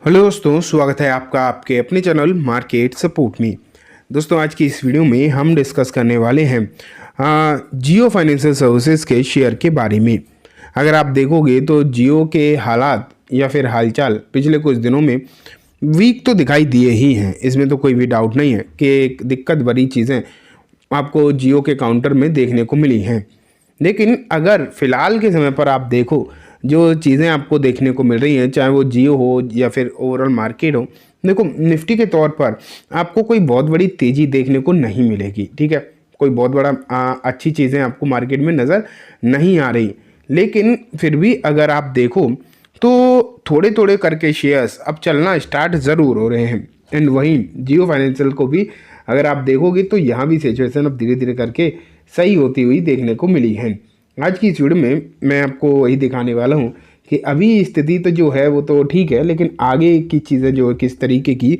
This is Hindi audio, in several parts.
हेलो दोस्तों, स्वागत है आपका आपके अपने चैनल मार्केट सपोर्ट में। दोस्तों, आज की इस वीडियो में हम डिस्कस करने वाले हैं जियो फाइनेंशियल सर्विसेज के शेयर के बारे में। अगर आप देखोगे तो जियो के हालात या फिर हालचाल पिछले कुछ दिनों में वीक तो दिखाई दिए ही हैं, इसमें तो कोई भी डाउट नहीं है कि एक दिक्कत भरी चीज़ें आपको जियो के काउंटर में देखने को मिली हैं। लेकिन अगर फ़िलहाल के समय पर आप देखो, जो चीज़ें आपको देखने को मिल रही हैं, चाहे वो जियो हो या फिर ओवरऑल मार्केट हो, देखो निफ्टी के तौर पर आपको कोई बहुत बड़ी तेज़ी देखने को नहीं मिलेगी। ठीक है, कोई बहुत बड़ा अच्छी चीज़ें आपको मार्केट में नज़र नहीं आ रही। लेकिन फिर भी अगर आप देखो तो थोड़े थोड़े करके शेयर्स अब चलना स्टार्ट ज़रूर हो रहे हैं। एंड वहीं जियो फाइनेंशियल को भी अगर आप देखोगे तो यहाँ भी सिचुएशन अब धीरे धीरे करके सही होती हुई देखने को मिली है। आज की इस वीडियो में मैं आपको वही दिखाने वाला हूँ कि अभी स्थिति तो जो है वो तो ठीक है, लेकिन आगे की चीज़ें जो है किस तरीके की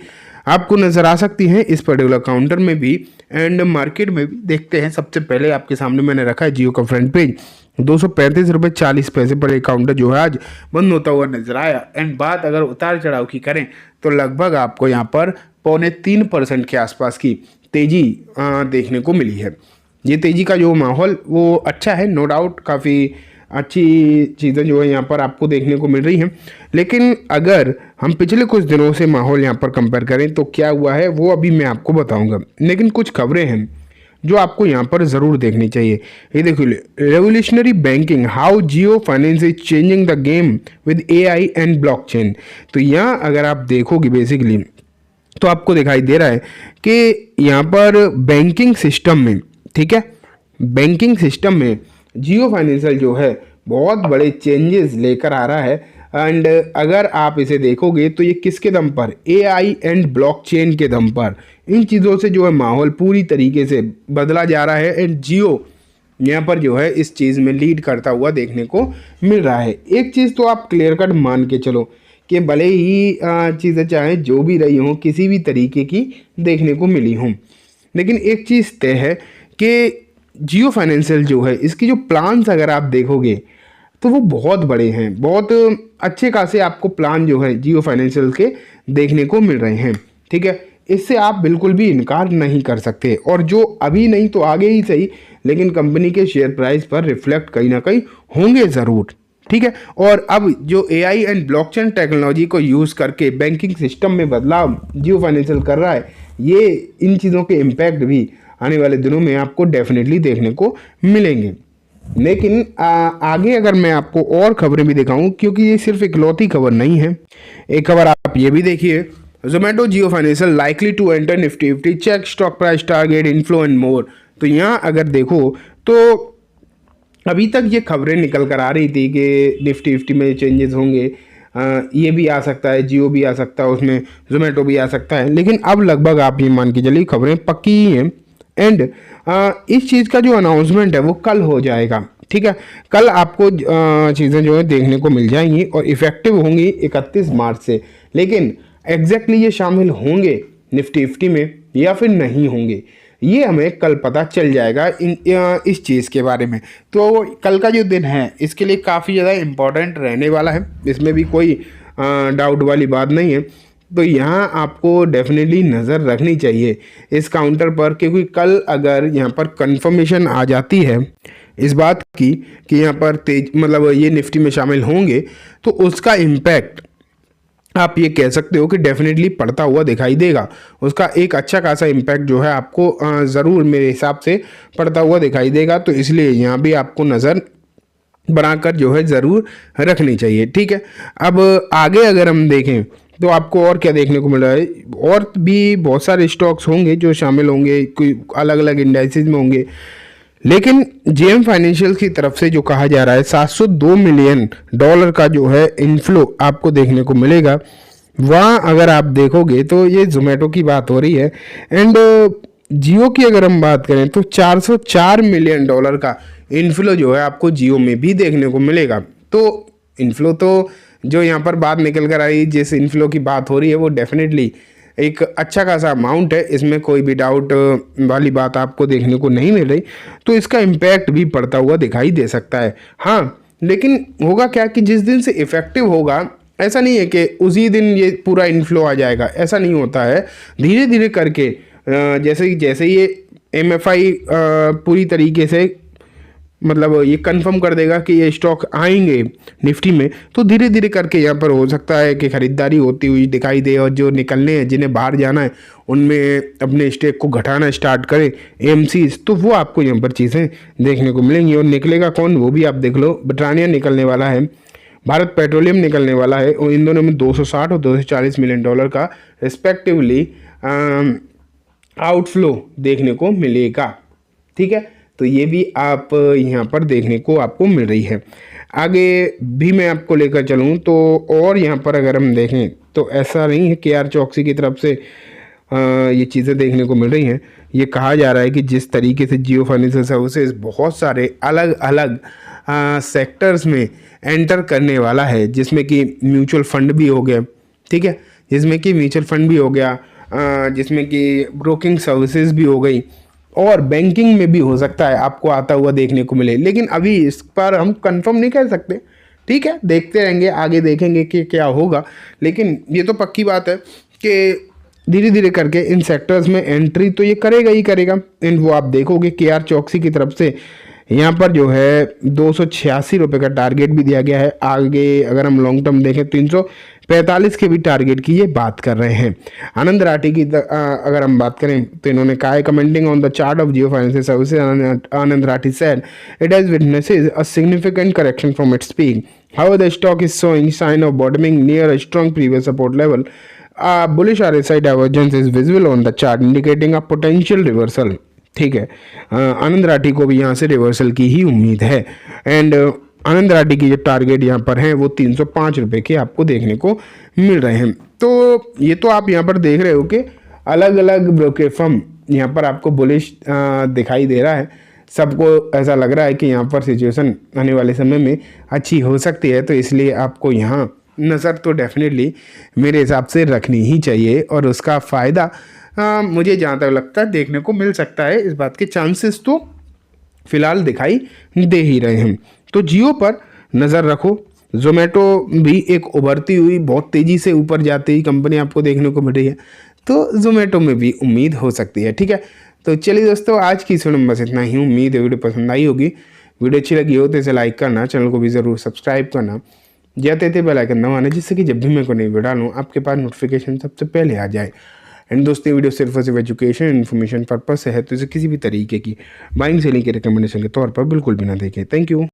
आपको नज़र आ सकती हैं इस पर्टिकुलर काउंटर में भी एंड मार्केट में भी। देखते हैं। सबसे पहले आपके सामने मैंने रखा है जियो का फ्रंट पेज। 235.40 रुपये पर एक काउंटर जो है आज बंद होता हुआ नजर आया। एंड बात अगर उतार चढ़ाव की करें तो लगभग आपको यहाँ पर 2.25% के आसपास की तेज़ी देखने को मिली है। ये तेज़ी का जो माहौल वो अच्छा है, नो डाउट। काफ़ी अच्छी चीज़ें जो है यहाँ पर आपको देखने को मिल रही हैं। लेकिन अगर हम पिछले कुछ दिनों से माहौल यहाँ पर कंपेयर करें तो क्या हुआ है वो अभी मैं आपको बताऊंगा। लेकिन कुछ खबरें हैं जो आपको यहाँ पर ज़रूर देखनी चाहिए। ये देखिए, revolutionary banking, how Jio finance is changing the game with AI and blockchain. तो यहाँ अगर आप देखोगे बेसिकली तो आपको दिखाई दे रहा है कि यहाँ पर बैंकिंग सिस्टम में, ठीक है, बैंकिंग सिस्टम में जियो फाइनेंशियल जो है बहुत बड़े चेंजेस लेकर आ रहा है। एंड अगर आप इसे देखोगे तो ये किसके दम पर, एआई एंड ब्लॉकचेन के दम पर, इन चीज़ों से जो है माहौल पूरी तरीके से बदला जा रहा है। एंड जियो यहाँ पर जो है इस चीज़ में लीड करता हुआ देखने को मिल रहा है। एक चीज़ तो आप क्लियर कट मान के चलो कि भले ही चीज़ें चाहे जो भी रही हों, किसी भी तरीके की देखने को मिली हों, लेकिन एक चीज़ तय है कि जियो फाइनेंशियल जो है इसकी जो प्लान्स अगर आप देखोगे तो वो बहुत बड़े हैं। बहुत अच्छे खासे आपको प्लान जो है जियो फाइनेंशियल के देखने को मिल रहे हैं। ठीक है, इससे आप बिल्कुल भी इनकार नहीं कर सकते। और जो अभी नहीं तो आगे ही सही, लेकिन कंपनी के शेयर प्राइस पर रिफ्लेक्ट कहीं ना कहीं होंगे ज़रूर। ठीक है, और अब जो एआई एंड ब्लॉकचेन टेक्नोलॉजी को यूज़ करके बैंकिंग सिस्टम में बदलाव जियो फाइनेंशियल कर रहा है, ये इन चीज़ों के इम्पैक्ट भी आने वाले दिनों में आपको डेफिनेटली देखने को मिलेंगे। लेकिन आगे अगर मैं आपको और खबरें भी दिखाऊं, क्योंकि ये सिर्फ इकलौती खबर नहीं है। एक खबर आप ये भी देखिए, Zomato Jio financial likely to enter Nifty 50, check stock price target inflow and more. तो यहाँ अगर देखो तो अभी तक ये खबरें निकल कर आ रही थी कि निफ्टी 50 में चेंजेस होंगे, ये भी आ सकता है, जियो भी आ सकता है, उसमें जोमेटो भी आ सकता है। लेकिन अब लगभग आप ये मान के चलिए खबरें पक्की ही हैं। एंड इस चीज़ का जो अनाउंसमेंट है वो कल हो जाएगा। ठीक है, कल आपको चीज़ें जो है देखने को मिल जाएंगी और इफ़ेक्टिव होंगी 31 मार्च से। लेकिन एग्जैक्टली ये शामिल होंगे निफ्टी 50 में या फिर नहीं होंगे, ये हमें कल पता चल जाएगा इस चीज़ के बारे में। तो कल का जो दिन है इसके लिए काफ़ी ज़्यादा इम्पोर्टेंट रहने वाला है, इसमें भी कोई डाउट वाली बात नहीं है। तो यहाँ आपको डेफिनेटली नज़र रखनी चाहिए इस काउंटर पर, क्योंकि कल अगर यहाँ पर कंफर्मेशन आ जाती है इस बात की कि यहाँ पर तेज मतलब ये निफ्टी में शामिल होंगे, तो उसका इम्पैक्ट आप ये कह सकते हो कि डेफिनेटली पड़ता हुआ दिखाई देगा। उसका एक अच्छा खासा इम्पैक्ट जो है आपको ज़रूर मेरे हिसाब से पड़ता हुआ दिखाई देगा। तो इसलिए यहाँ भी आपको नज़र बनाकर जो है ज़रूर रखनी चाहिए। ठीक है, अब आगे अगर हम देखें तो आपको और क्या देखने को मिल रहा है, और भी बहुत सारे स्टॉक्स होंगे जो शामिल होंगे, कोई अलग अलग इंडाइसेस में होंगे। लेकिन जेएम फाइनेंशियल की तरफ से जो कहा जा रहा है $702 मिलियन का जो है इनफ्लो आपको देखने को मिलेगा। वहाँ अगर आप देखोगे तो ये जोमेटो की बात हो रही है। एंड जियो की अगर हम बात करें तो $404 मिलियन का इनफ्लो जो है आपको जियो में भी देखने को मिलेगा। तो इनफ्लो तो जो यहाँ पर बात निकल कर आई, जिस इनफ्लो की बात हो रही है वो डेफिनेटली एक अच्छा खासा अमाउंट है, इसमें कोई भी डाउट वाली बात आपको देखने को नहीं मिल रही। तो इसका इम्पैक्ट भी पड़ता हुआ दिखाई दे सकता है। हाँ, लेकिन होगा क्या कि जिस दिन से इफ़ेक्टिव होगा ऐसा नहीं है कि उसी दिन ये पूरा इनफ्लो आ जाएगा, ऐसा नहीं होता है। धीरे धीरे करके जैसे जैसे ये एमएफआई पूरी तरीके से मतलब ये कंफर्म कर देगा कि ये स्टॉक आएंगे निफ्टी में, तो धीरे धीरे करके यहाँ पर हो सकता है कि खरीदारी होती हुई दिखाई दे, और जो निकलने हैं जिन्हें बाहर जाना है उनमें अपने स्टेक को घटाना स्टार्ट करें एमसीज, तो वो आपको यहाँ पर चीज़ें देखने को मिलेंगी। और निकलेगा कौन वो भी आप देख लो, ब्रिटानिया निकलने वाला है, भारत पेट्रोलियम निकलने वाला है, और इन दोनों में 260 और 240 मिलियन डॉलर का रिस्पेक्टिवली आउटफ्लो देखने को मिलेगा। ठीक है, तो ये भी आप यहाँ पर देखने को आपको मिल रही है। आगे भी मैं आपको लेकर चलूँ तो और यहाँ पर अगर हम देखें तो ऐसा नहीं है KR चौकसी की तरफ से ये चीज़ें देखने को मिल रही हैं। ये कहा जा रहा है कि जिस तरीके से जियो फाइनेंशियल सर्विसेज बहुत सारे अलग अलग सेक्टर्स में एंटर करने वाला है, जिसमें कि म्यूचुअल फंड भी हो गया, ठीक है, जिसमें कि म्यूचुअल फंड भी हो गया, जिसमें कि ब्रोकिंग सर्विसेज भी हो गई, और बैंकिंग में भी हो सकता है आपको आता हुआ देखने को मिले, लेकिन अभी इस पर हम कंफर्म नहीं कर सकते। ठीक है, देखते रहेंगे, आगे देखेंगे कि क्या होगा, लेकिन ये तो पक्की बात है कि धीरे धीरे करके इन सेक्टर्स में एंट्री तो ये करेगा ही करेगा। इन वो आप देखोगे KR चौकसी की तरफ से यहाँ पर जो है 286 रुपये का टारगेट भी दिया गया है। आगे अगर हम लॉन्ग टर्म देखें 345 के भी टारगेट की ये बात कर रहे हैं। आनंद राठी की अगर हम बात करें तो इन्होंने कहा है, commenting on the chart of Jio financial services, Anand Rathi said it has witnesses a significant correction from its peak, how the stock is showing sign of bottoming near a strong previous support level, bullish RSI divergence is visible on the chart indicating a potential reversal। ठीक है, आनंद राठी को भी यहाँ से रिवर्सल की ही उम्मीद है। एंड आनंद राठी की जो टारगेट यहाँ पर हैं वो 305 रुपये के आपको देखने को मिल रहे हैं। तो ये तो आप यहाँ पर देख रहे हो कि अलग अलग ब्रोकर फर्म यहाँ पर आपको बुलिश दिखाई दे रहा है। सबको ऐसा लग रहा है कि यहाँ पर सिचुएशन आने वाले समय में अच्छी हो सकती है, तो इसलिए आपको यहाँ नज़र तो डेफिनेटली मेरे हिसाब से रखनी ही चाहिए, और उसका फ़ायदा मुझे जहाँ तक लगता है देखने को मिल सकता है। इस बात के चांसेस तो फिलहाल दिखाई दे ही रहे हैं। तो जियो पर नज़र रखो। जोमेटो भी एक उभरती हुई बहुत तेज़ी से ऊपर जाती हुई कंपनी आपको देखने को मिल रही है, तो जोमेटो में भी उम्मीद हो सकती है। ठीक है, तो चलिए दोस्तों, आज की इस वीडियो में बस इतना ही। उम्मीद है वीडियो पसंद आई होगी। वीडियो अच्छी लगी हो तो इसे लाइक करना, चैनल को भी ज़रूर सब्सक्राइब करना, जाते थे बेल आइकन दबाना, जिससे कि जब भी मैं कोई नई वीडियो डालूँ आपके पास नोटिफिकेशन सबसे पहले आ जाए। एंड दोस्तों, वीडियो सिर्फ और सिर्फ एजुकेशन इन्फॉर्मेशन पर्पस से है, तो इसे किसी भी तरीके की बाइंग सेलिंग के रिकमेंडेशन के तौर पर बिल्कुल भी ना देखें। Thank you.